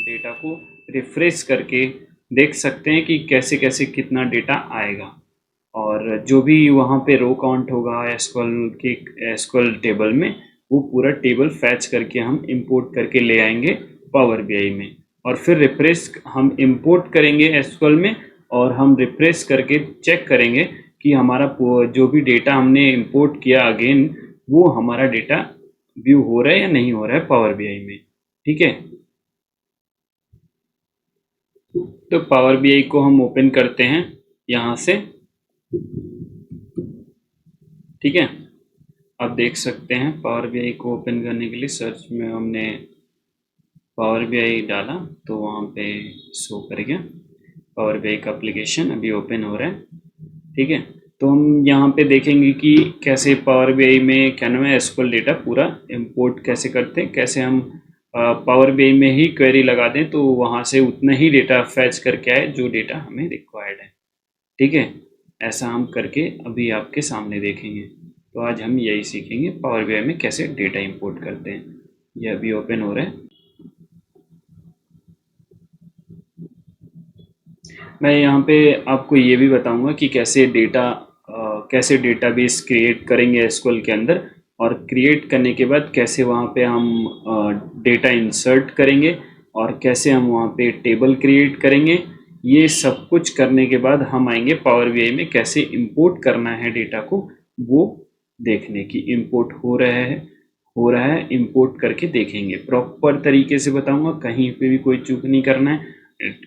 Data को refresh करके देख सकते हैं कि कैसे कैसे कितना डेटा आएगा। और जो भी वहाँ पे रो काउंट होगा एसक्यूएल टेबल में, वो पूरा टेबल फैच करके हम इंपोर्ट करके ले आएंगे पावर बीआई में। और फिर रिफ्रेश हम इंपोर्ट करेंगे एसक्यूएल में, और हम रिफ्रेश करके चेक करेंगे कि हमारा जो भी डेटा हमने इंपोर्ट किया अगेन, वो हमारा डेटा व्यू हो रहा है या नहीं हो रहा है पावर बीआई में। ठीक है, तो पावर बीआई को हम ओपन करते हैं यहाँ से। ठीक है, आप देख सकते हैं पावर बीआई को ओपन करने के लिए सर्च में हमने पावर बीआई डाला तो वहाँ पे शो कर गया पावर बीआई का एप्लीकेशन अभी ओपन हो रहा है। ठीक है, तो हम यहाँ पे देखेंगे कि कैसे पावर बीआई में क्या नाम है एसक्यूएल डेटा पूरा इंपोर्ट कैसे करते हैं, कैसे हम पावर बीआई में ही क्वेरी लगा दें तो वहाँ से उतना ही डेटा फैच करके आए जो डेटा हमें रिक्वायर्ड है। ठीक है, ऐसा हम करके अभी आपके सामने देखेंगे। तो आज हम यही सीखेंगे पावर बीआई में कैसे डेटा इंपोर्ट करते हैं। ये अभी ओपन हो रहा है। मैं यहाँ पे आपको ये भी बताऊंगा कि कैसे डेटाबेस क्रिएट करेंगे एसक्यूएल के अंदर, और क्रिएट करने के बाद कैसे वहाँ पे हम डेटा इंसर्ट करेंगे, और कैसे हम वहाँ पे टेबल क्रिएट करेंगे। ये सब कुछ करने के बाद हम आएंगे पावर बीआई में कैसे इंपोर्ट करना है डेटा को, वो देखने की इंपोर्ट हो रहा है इंपोर्ट करके देखेंगे। प्रॉपर तरीके से बताऊंगा, कहीं पे भी कोई चूक नहीं करना है।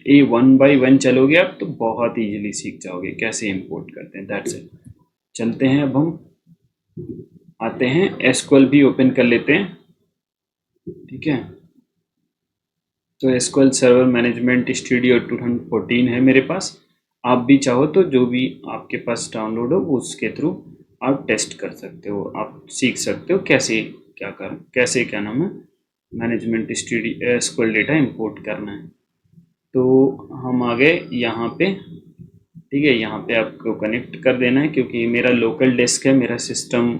ये 1 बाय 1 चलोगे आप तो बहुत इजीली सीख जाओगे कैसे इंपोर्ट करते हैं। That's it. चलते हैं, अब हम आते हैं एसक्यूएल भी ओपन कर लेते हैं। ठीक है, तो एसक्यूएल सर्वर मैनेजमेंट स्टूडियो 2014 है मेरे पास। आप भी चाहो तो जो भी आपके पास डाउनलोड हो उसके थ्रू आप टेस्ट कर सकते हो, आप सीख सकते हो कैसे क्या नाम है management studio SQL data import करना है। तो हम आ गए यहाँ पे। ठीक है, यहाँ पे आपको कनेक्ट कर देना है क्योंकि मेरा लोकल डेस्क है, मेरा सिस्टम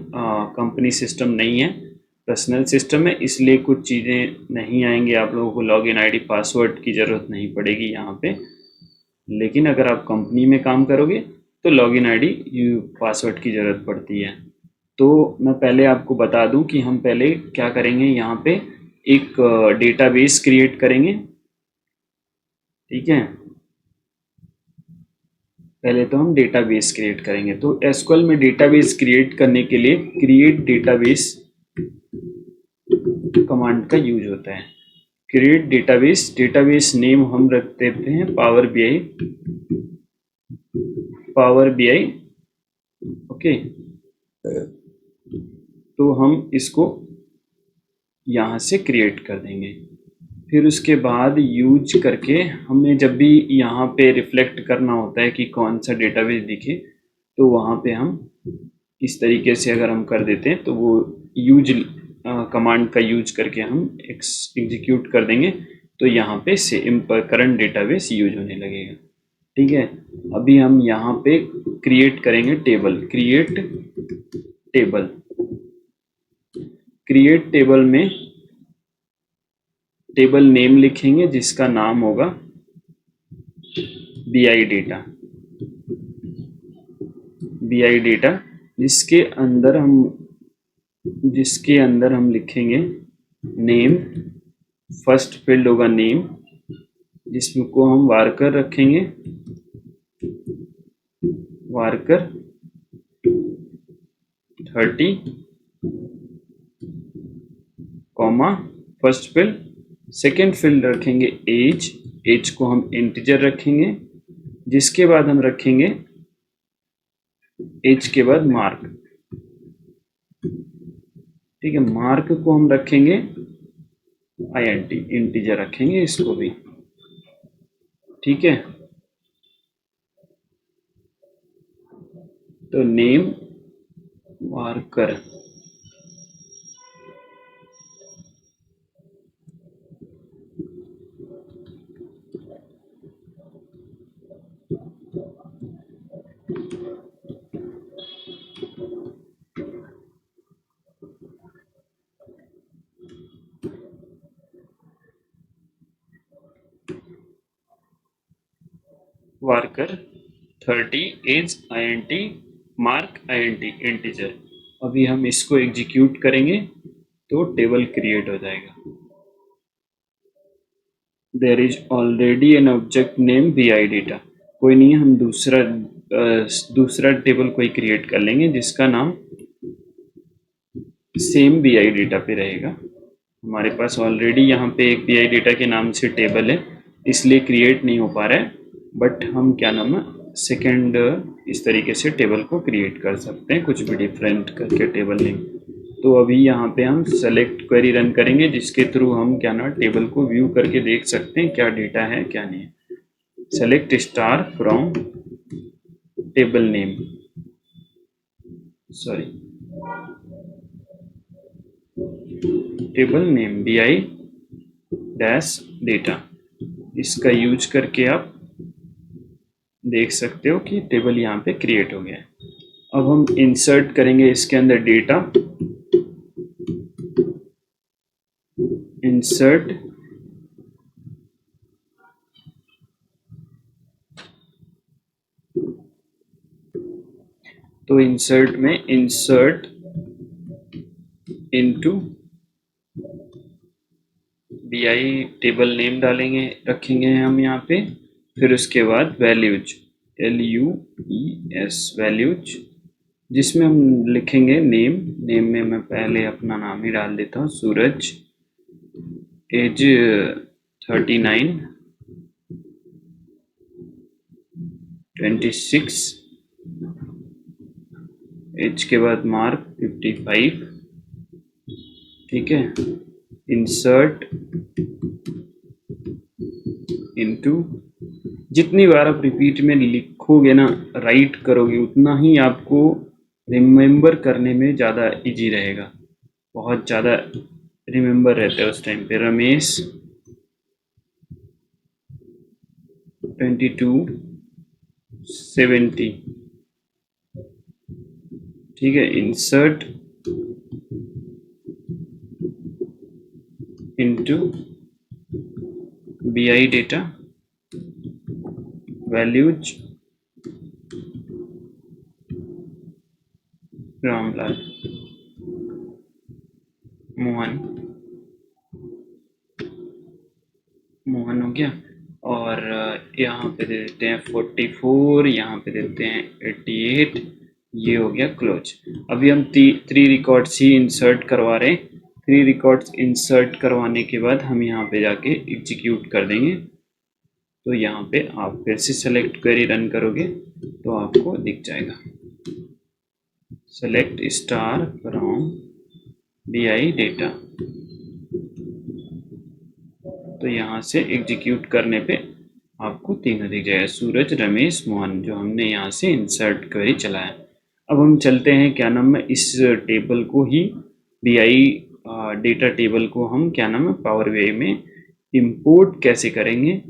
कंपनी सिस्टम नहीं है, पर्सनल सिस्टम है, इसलिए कुछ चीज़ें नहीं आएंगी। आप लोगों को लॉगिन आईडी पासवर्ड की ज़रूरत नहीं पड़ेगी यहाँ पे। लेकिन अगर आप कंपनी में काम करोगे तो लॉगिन आईडी पासवर्ड की ज़रूरत पड़ती है। तो मैं पहले आपको बता दूं कि हम पहले क्या करेंगे, यहाँ पे एक डेटाबेस क्रिएट करेंगे। ठीक है, पहले तो हम डेटाबेस क्रिएट करेंगे। तो एसक्यूएल में डेटाबेस क्रिएट करने के लिए क्रिएट डेटाबेस कमांड का यूज होता है। क्रिएट डेटाबेस, डेटाबेस नेम हम रख देते हैं पावर बीआई। ओके, तो हम इसको यहाँ से क्रिएट कर देंगे। फिर उसके बाद यूज करके हमें जब भी यहाँ पे रिफ्लेक्ट करना होता है कि कौन सा डेटाबेस दिखे, तो वहाँ पे हम इस तरीके से अगर हम कर देते हैं तो वो यूज कमांड का यूज करके हम एग्जीक्यूट कर देंगे, तो यहाँ पे सेम करंट डेटाबेस यूज होने लगेगा। ठीक है, अभी हम यहाँ पे क्रिएट करेंगे टेबल। क्रिएट टेबल में टेबल नेम लिखेंगे जिसका नाम होगा बीआई डेटा, जिसके अंदर हम लिखेंगे नेम। फर्स्ट फील्ड होगा नेम, जिसमें को हम वार्कर रखेंगे, worker 30 comma first field. Second field रखेंगे एज को हम इंटीजर रखेंगे, जिसके बाद हम रखेंगे एज के बाद मार्क। ठीक है, मार्क को हम रखेंगे INT, इंटीजर रखेंगे इसको भी। ठीक है, तो name marker varchar 30 age INT mark INT integer. अभी हम इसको एग्जीक्यूट करेंगे तो टेबल क्रिएट हो जाएगा। There is already an object name BI data. कोई नहीं, हम दूसरा टेबल कोई क्रिएट कर लेंगे जिसका नाम सेम BI डेटा पे रहेगा। हमारे पास ऑलरेडी यहाँ पे एक BI डेटा के नाम से टेबल है, इसलिए क्रिएट नहीं हो पा रहा है, बट हम क्या नाम है सेकेंड इस तरीके से टेबल को क्रिएट कर सकते हैं, कुछ भी डिफरेंट करके टेबल नेम। तो अभी यहाँ पे हम सेलेक्ट क्वेरी रन करेंगे जिसके थ्रू हम क्या ना टेबल को व्यू करके देख सकते हैं क्या डेटा है क्या नहीं है। Select star from table name, sorry table name BI dash data. इसका यूज करके आप देख सकते हो कि टेबल यहाँ पे क्रिएट हो गया है। अब हम इंसर्ट करेंगे इसके अंदर डेटा, इंसर्ट तो इंसर्ट में insert into BI table name डालेंगे, रखेंगे हम यहाँ पे। फिर उसके बाद वैल्यूज LUES वैल्यूज, जिसमें हम लिखेंगे नेम। नेम में मैं पहले अपना नाम ही डाल देता हूँ, सूरज, एज 39, 26, एज के बाद मार्क 55, ठीक है। इंसर्ट इनटू, जितनी बार आप रिपीट में लिखोगे ना, राइट करोगे, उतना ही आपको रिमेम्बर करने में ज़्यादा इजी रहेगा, बहुत ज़्यादा रिमेम्बर रहता है उस टाइम पे। रमेश 22 70, ठीक है। Insert into BI data values Ramlal Mohan हो गया। और यहाँ पे दे देते हैं 44, यहाँ पे देते हैं 88, ये हो गया क्लोज। अभी हम 3 रिकॉर्ड्स ही इंसर्ट करवा रहे हैं। 3 रिकॉर्ड्स इंसर्ट करवाने के बाद हम यहाँ पे जाके एग्जीक्यूट कर देंगे। तो यहाँ पे आप फिर से सेलेक्ट क्वेरी रन करोगे तो आपको दिख जाएगा, select star from BI data. तो यहाँ से एग्जीक्यूट करने पे आपको तीनों दिख जाएगा, सूरज, रमेश, मोहन, जो हमने यहाँ से इंसर्ट क्वेरी चलाया। अब हम चलते हैं क्या नाम है इस टेबल को ही, BI डेटा टेबल को हम क्या नाम है पावर BI में इंपोर्ट कैसे करेंगे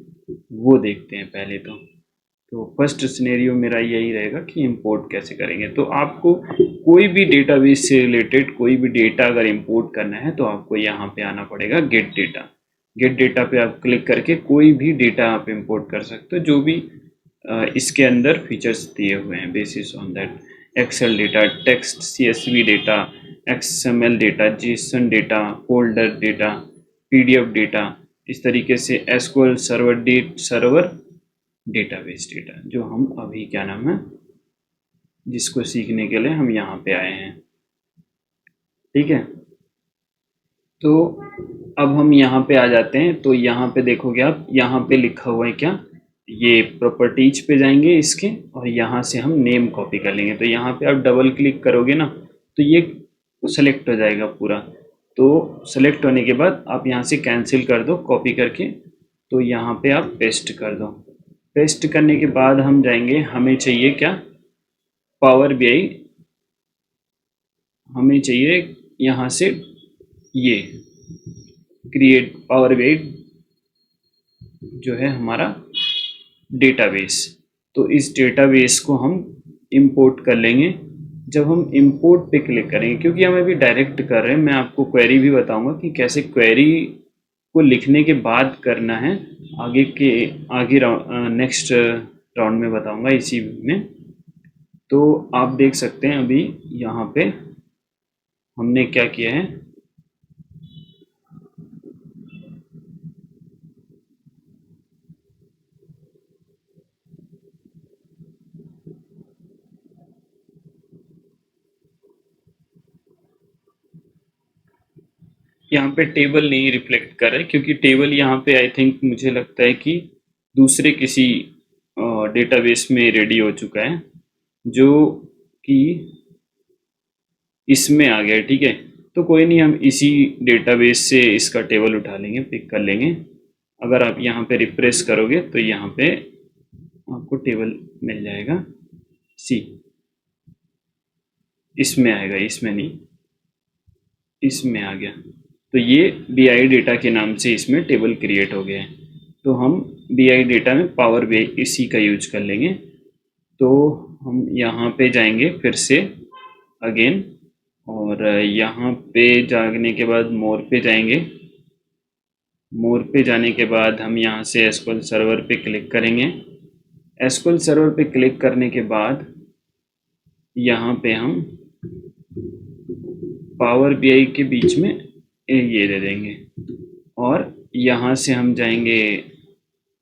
वो देखते हैं पहले। तो फर्स्ट सिनेरियो मेरा यही रहेगा कि इंपोर्ट कैसे करेंगे। तो आपको कोई भी डेटाबेस से रिलेटेड कोई भी डेटा अगर इंपोर्ट करना है तो आपको यहाँ पे आना पड़ेगा गेट डेटा। गेट डेटा पे आप क्लिक करके कोई भी डेटा आप इंपोर्ट कर सकते हो जो भी इसके अंदर फीचर्स दिए हुए हैं। Basis on that Excel data, text CSV data, XML data, JSON data, folder data, PDF data, इस तरीके से SQL सर्वर डेटाबेस डेटा, जो हम अभी क्या नाम है जिसको सीखने के लिए हम यहाँ पे आए हैं, ठीक है। तो अब हम यहाँ पे आ जाते हैं। तो यहाँ पे देखोगे आप, यहाँ पे लिखा हुआ है क्या, ये प्रॉपर्टीज पे जाएंगे इसके, और यहाँ से हम नेम कॉपी कर लेंगे। तो यहाँ पे आप डबल क्लिक करोगे ना तो ये सेलेक्ट हो जाएगा पूरा। तो सेलेक्ट होने के बाद आप यहाँ से कैंसिल कर दो कॉपी करके, तो यहाँ पे आप पेस्ट कर दो। पेस्ट करने के बाद हम जाएंगे, हमें चाहिए क्या, पावर BI, हमें चाहिए यहाँ से ये क्रिएट पावर BI जो है हमारा डेटाबेस। तो इस डेटाबेस को हम इंपोर्ट कर लेंगे। जब हम इंपोर्ट पे क्लिक करेंगे, क्योंकि हम अभी डायरेक्ट कर रहे हैं, मैं आपको क्वेरी भी बताऊंगा कि कैसे क्वेरी को लिखने के बाद करना है आगे नेक्स्ट राउंड में बताऊंगा इसी में। तो आप देख सकते हैं अभी यहाँ पे हमने क्या किया है, यहाँ पे टेबल नहीं रिफ्लेक्ट कर रहा है क्योंकि टेबल यहाँ पे आई थिंक मुझे लगता है कि दूसरे किसी डेटाबेस में रेडी हो चुका है जो कि इसमें आ गया है, ठीक है। तो कोई नहीं, हम इसी डेटाबेस से इसका टेबल उठा लेंगे, पिक कर लेंगे। अगर आप यहाँ पे रिफ्रेश करोगे तो यहाँ पे आपको टेबल मिल जाएगा, सी इसमें आएगा, इसमें नहीं, इसमें आ गया। तो ये BI डेटा के नाम से इसमें टेबल क्रिएट हो गया है। तो हम BI डेटा में पावर BI इसी का यूज कर लेंगे। तो हम यहाँ पे जाएंगे फिर से अगेन, और यहाँ पे जाने के बाद मोर पे जाएंगे। मोर पे जाने के बाद हम यहाँ से SQL सर्वर पे क्लिक करेंगे। SQL सर्वर पे क्लिक करने के बाद यहाँ पे हम पावर BI के बीच में ये दे देंगे, और यहाँ से हम जाएंगे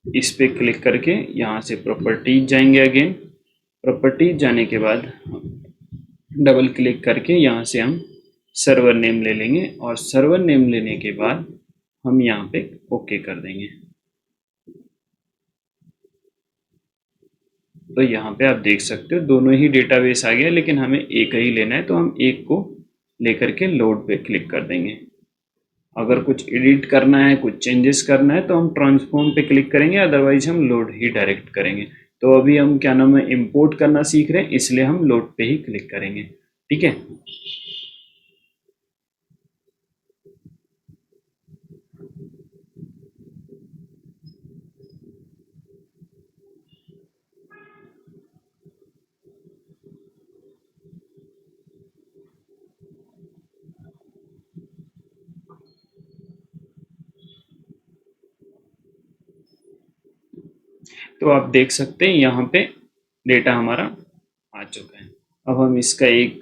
इस पे क्लिक करके, यहाँ से प्रॉपर्टीज जाएंगे अगेन। प्रॉपर्टीज जाने के बाद डबल क्लिक करके यहाँ से हम सर्वर नेम ले लेंगे, और सर्वर नेम लेने के बाद हम यहाँ पे ओके कर देंगे। तो यहाँ पे आप देख सकते हो दोनों ही डेटाबेस आ गया, लेकिन हमें एक ही लेना है तो हम एक को लेकर के लोड पे क्लिक कर देंगे। अगर कुछ एडिट करना है, कुछ चेंजेस करना है तो हम ट्रांसफॉर्म पे क्लिक करेंगे, अदरवाइज हम लोड ही डायरेक्ट करेंगे। तो अभी हम क्या नाम है, इंपोर्ट करना सीख रहे हैं, इसलिए हम लोड पे ही क्लिक करेंगे, ठीक है। तो आप देख सकते हैं यहाँ पे डेटा हमारा आ चुका है। अब हम इसका एक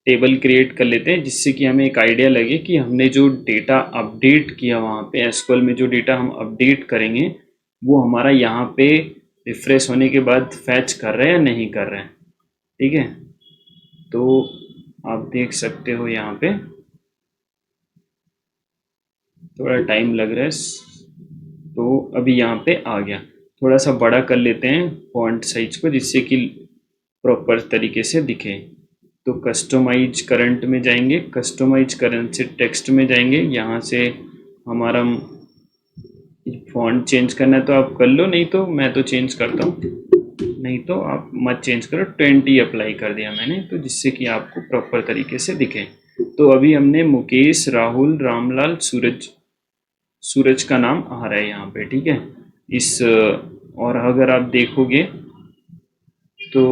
टेबल क्रिएट कर लेते हैं, जिससे कि हमें एक आइडिया लगे कि हमने जो डेटा अपडेट किया वहाँ पे एसक्यूएल में, जो डेटा हम अपडेट करेंगे वो हमारा यहाँ पे रिफ्रेश होने के बाद फैच कर रहा है या नहीं कर रहा है, ठीक है। तो आप देख सकते हो यहाँ पे थोड़ा टाइम लग रहा है, तो अभी यहाँ पे आ गया। थोड़ा सा बड़ा कर लेते हैं फॉन्ट साइज को, जिससे कि प्रॉपर तरीके से दिखे। तो कस्टमाइज करंट में जाएंगे, कस्टमाइज करंट से टेक्स्ट में जाएंगे। यहाँ से हमारा फॉन्ट चेंज करना है तो आप कर लो, नहीं तो मैं तो चेंज करता हूँ, नहीं तो आप मत चेंज करो। 20 अप्लाई कर दिया मैंने, तो जिससे कि आपको प्रॉपर तरीके से दिखे। तो अभी हमने मुकेश, राहुल, रामलाल, सूरज का नाम आ रहा है यहाँ पे, ठीक है। इस और अगर आप देखोगे तो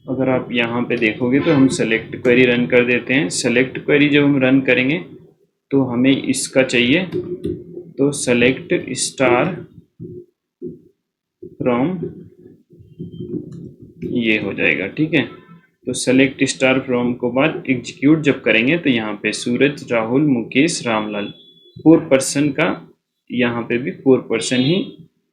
अगर आप यहाँ पे देखोगे तो हम सेलेक्ट क्वेरी रन कर देते हैं। सेलेक्ट क्वेरी जब हम रन करेंगे तो हमें इसका चाहिए, तो सेलेक्ट स्टार फ्रॉम ये हो जाएगा, ठीक है। तो सेलेक्ट स्टार फ्रॉम को बाद एग्जीक्यूट जब करेंगे तो यहाँ पे सूरज, राहुल, मुकेश, रामलाल 4 पर्सन का यहाँ पे भी 4 पर्सन ही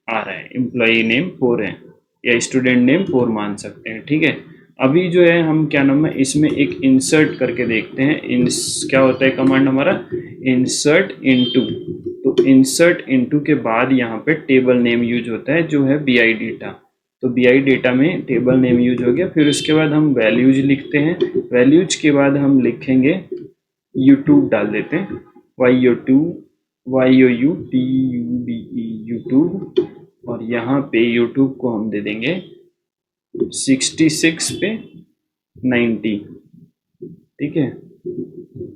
आ रहा है। एम्प्लॉई नेम 4 है या स्टूडेंट नेम 4 मान सकते हैं, ठीक है। अभी जो है हम क्या नाम है, इसमें एक इंसर्ट करके देखते हैं। क्या होता है कमांड हमारा, इंसर्ट इनटू। तो इंसर्ट इनटू के बाद यहाँ पे टेबल नेम यूज होता है जो है BI डेटा। तो BI डेटा में टेबल नेम यूज हो गया। फिर उसके बाद हम वैल्यूज लिखते हैं। वैल्यूज के बाद हम लिखेंगे यूट्यूब डाल देते हैं, यूट्यूब। और यहाँ पे यूट्यूब को हम दे देंगे 66 पे 90, ठीक है।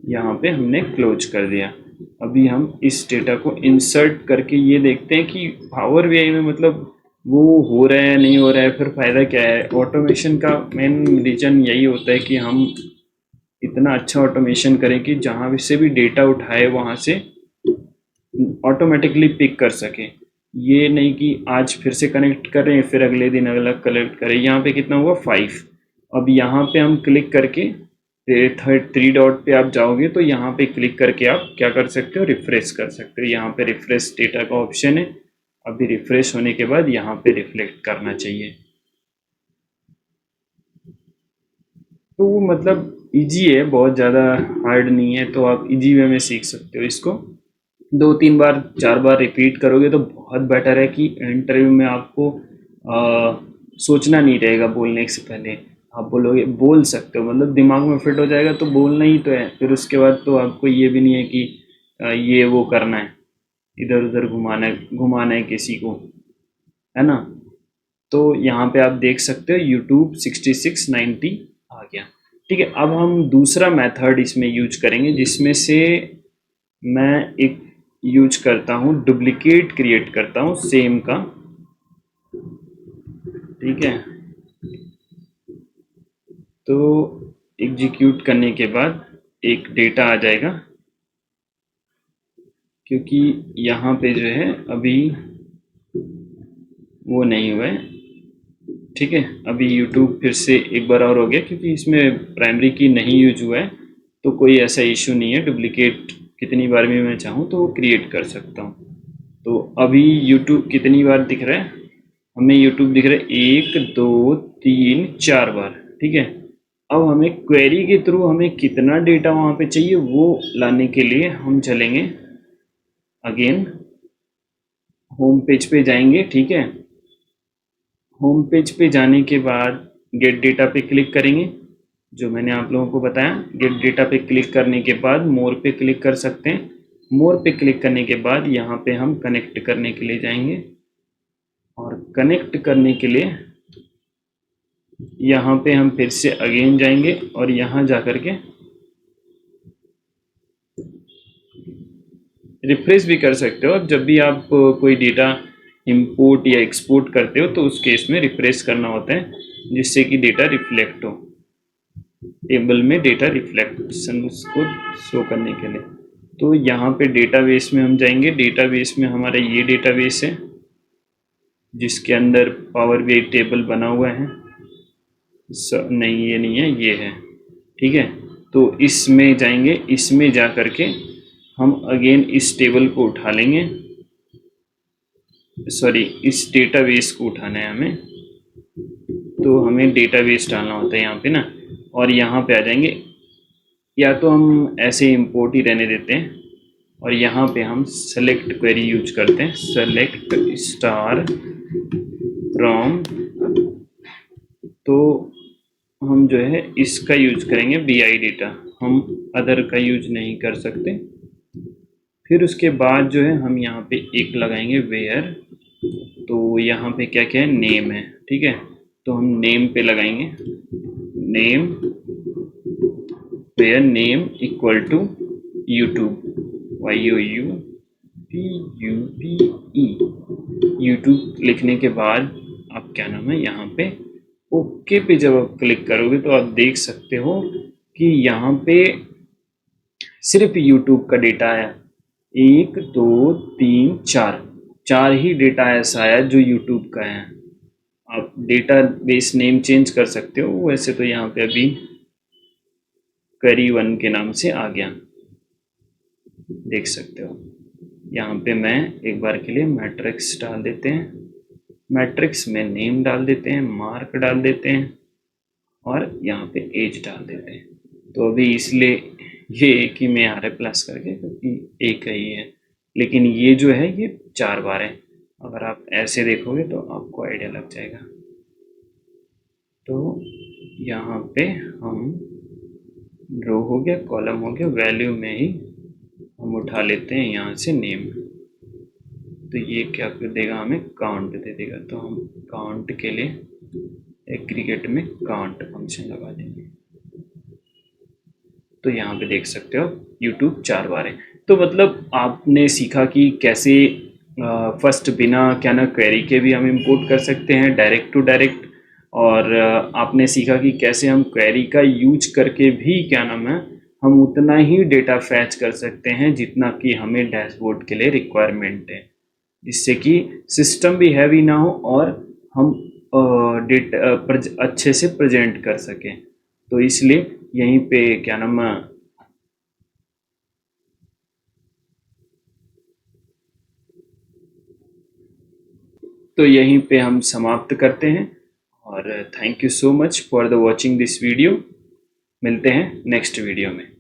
यहाँ पे हमने क्लोज कर दिया। अभी हम इस डेटा को इंसर्ट करके ये देखते हैं कि पावर BI में मतलब वो हो रहा है नहीं हो रहा है, फिर फायदा क्या है। ऑटोमेशन का मेन रीजन यही होता है कि हम इतना अच्छा ऑटोमेशन करें कि जहाँ से भी डेटा उठाए वहाँ से ऑटोमेटिकली पिक कर सके। ये नहीं कि आज फिर से कनेक्ट कर रहे हैं फिर अगले दिन अगला कनेक्ट करें। यहाँ पे कितना हुआ 5। अब यहाँ पे हम क्लिक करके थर्ड 3 डॉट पे आप जाओगे तो यहाँ पे क्लिक करके आप क्या कर सकते हो, रिफ्रेश कर सकते हो। यहाँ पे रिफ्रेश डेटा का ऑप्शन है। अभी रिफ्रेश होने के बाद यहाँ पे रिफ्लेक्ट करना चाहिए। तो वो मतलब इजी है, बहुत ज़्यादा हार्ड नहीं है, तो आप इजी वे में सीख सकते हो इसको। 2-3 बार 4 बार रिपीट करोगे तो बहुत बेटर है कि इंटरव्यू में आपको सोचना नहीं रहेगा बोलने से पहले। आप बोलोगे, बोल सकते हो, मतलब दिमाग में फिट हो जाएगा तो बोलना ही तो है। फिर उसके बाद तो आपको ये भी नहीं है कि ये वो करना है, इधर उधर घुमाना है किसी को, है ना। तो यहाँ पे आप देख सकते हो यूट्यूब 6690 आ गया। ठीक है, अब हम दूसरा मेथड इसमें यूज करेंगे जिसमें से मैं एक यूज करता हूँ, डुप्लीकेट क्रिएट करता हूँ सेम का। ठीक है, तो एग्जीक्यूट करने के बाद एक डेटा आ जाएगा, क्योंकि यहाँ पे जो है अभी वो नहीं हुआ है। ठीक है, अभी YouTube फिर से एक बार और हो गया, क्योंकि इसमें प्राइमरी की नहीं यूज हुआ है, तो कोई ऐसा इशू नहीं है। डुप्लीकेट कितनी बार भी मैं चाहूँ तो वो क्रिएट कर सकता हूँ। तो अभी YouTube कितनी बार दिख रहा है हमें, YouTube दिख रहा है 1 2 3 4 बार। ठीक है, अब हमें क्वेरी के थ्रू हमें कितना डेटा वहाँ पे चाहिए वो लाने के लिए हम चलेंगे अगेन होम पेज पे जाएंगे। ठीक है, होम पेज पे जाने के बाद गेट डेटा पे क्लिक करेंगे, जो मैंने आप लोगों को बताया। गेट डेटा पे क्लिक करने के बाद मोर पे क्लिक कर सकते हैं। मोर पे क्लिक करने के बाद यहाँ पे हम कनेक्ट करने के लिए जाएंगे, और कनेक्ट करने के लिए यहाँ पे हम फिर से अगेन जाएंगे और यहाँ जा कर के रिफ्रेश भी कर सकते हो। अब जब भी आप कोई डेटा इंपोर्ट या एक्सपोर्ट करते हो तो उस केस में रिफ्रेश करना होता है, जिससे कि डेटा रिफ्लेक्ट हो टेबल में, डेटा रिफ्लेक्शन को शो करने के लिए। तो यहाँ पे डेटाबेस में हम जाएंगे। डेटाबेस में हमारा ये डेटाबेस है जिसके अंदर पावर BI टेबल बना हुआ है। नहीं, ये नहीं है, ये है। ठीक है, तो इसमें जाएंगे, इसमें जा करके हम अगेन इस टेबल को उठा लेंगे, सॉरी इस डेटाबेस को उठाना है हमें। तो हमें डेटाबेस डालना होता है यहाँ पे ना, और यहाँ पे आ जाएंगे। या तो हम ऐसे इंपोर्ट ही रहने देते हैं और यहाँ पे हम सेलेक्ट क्वेरी यूज करते हैं, सेलेक्ट स्टार फ्रॉम। तो हम जो है इसका यूज करेंगे BI डेटा, हम अदर का यूज नहीं कर सकते। फिर उसके बाद जो है हम यहाँ पे एक लगाएंगे वेयर। तो यहाँ पे क्या क्या है, नेम है। ठीक है, तो हम नेम पे लगाएंगे, name where name equal to YouTube, YOUTUBE। YouTube लिखने के बाद आप क्या नाम है, यहाँ पे ओके पे जब आप क्लिक करोगे तो आप देख सकते हो कि यहाँ पे सिर्फ यूट्यूब का डेटा आया। 1 2 3 4, 4 ही डेटा ऐसा आया जो यूट्यूब का है। आप डेटा बेस नेम चेंज कर सकते हो, वैसे तो यहाँ पे अभी क्वेरी 1 के नाम से आ गया, देख सकते हो। यहाँ पे मैं एक बार के लिए मैट्रिक्स डाल देते हैं, मैट्रिक्स में नेम डाल देते हैं, मार्क डाल देते हैं, और यहाँ पे एज डाल देते हैं। तो अभी इसलिए ये एक ही में आ रहा है प्लस करके, क्योंकि एक ही है, लेकिन ये जो है ये 4 बार है। अगर आप ऐसे देखोगे तो आपको आइडिया लग जाएगा। तो यहाँ पे हम रो हो गया, कॉलम हो गया, वैल्यू में ही हम उठा लेते हैं यहाँ से नेम। तो ये क्या कर देगा, हमें काउंट दे देगा। तो हम काउंट के लिए एग्रीगेट में काउंट फंक्शन लगा देंगे। तो यहाँ पे देख सकते हो यूट्यूब 4 बार है। तो मतलब आपने सीखा कि कैसे फर्स्ट बिना क्या ना क्वेरी के भी हम इंपोर्ट कर सकते हैं डायरेक्ट टू डायरेक्ट, और आपने सीखा कि कैसे हम क्वेरी का यूज करके भी क्या नाम है हम उतना ही डेटा फैच कर सकते हैं जितना कि हमें डैशबोर्ड के लिए रिक्वायरमेंट है। जिससे कि सिस्टम भी हैवी ना हो और हम डेटा अच्छे से प्रेजेंट कर सकें। तो इसलिए यहीं पे क्या नाम तो यहीं पे हम समाप्त करते हैं और thank you so much for the watching this video. मिलते हैं नेक्स्ट वीडियो में।